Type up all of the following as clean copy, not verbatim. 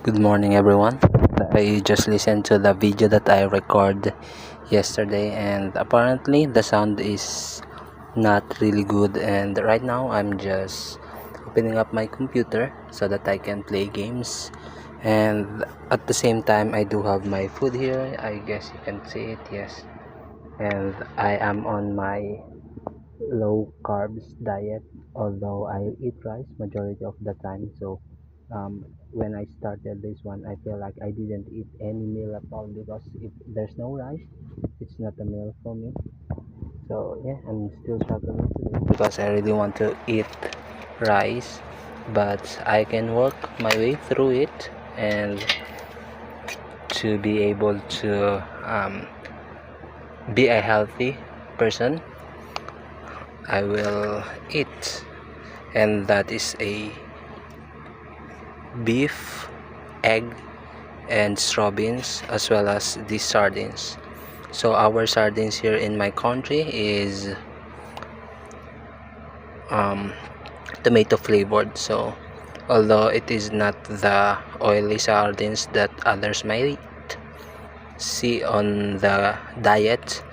Good morning, everyone. I just listened to the video that I recorded yesterday, and apparently the sound is not really good. And right now, I'm just opening up my computer so that I can play games. And at the same time, I do have my food here. I guess you can see it, yes. And I am on my low carbs diet, although I eat rice majority of the time. So when I started this one, I feel like I didn't eat any meal at all, because if there's no rice, it's not a meal for me. So yeah, I'm still struggling today because I really want to eat rice, but I can work my way through it, and to be able to be a healthy person, I will eat, and that is a beef, egg, and straw beans, as well as the sardines. So our sardines here in my country is um, tomato flavored. So although it is not the oily sardines that others might see on the diet,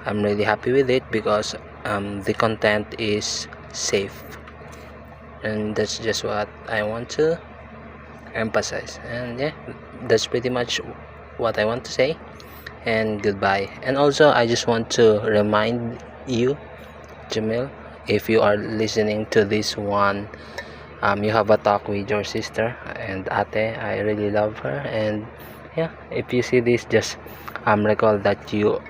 I'm really happy with it because the content is safe, and that's just what I want to emphasize. And yeah, that's pretty much what I want to say, and goodbye. And also, I just want to remind you, Jamil, if you are listening to this one, you have a talk with your sister and ate. I really love her, and yeah, if you see this, just recall that you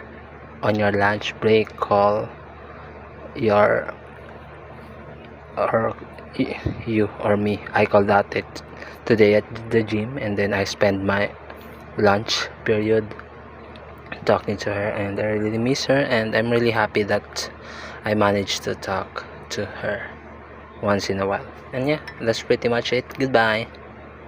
on your lunch break call your, or you or me. I call that it today at the gym, and then I spend my lunch period talking to her, and I really miss her, and I'm really happy that I managed to talk to her once in a while. And yeah, that's pretty much it. Goodbye.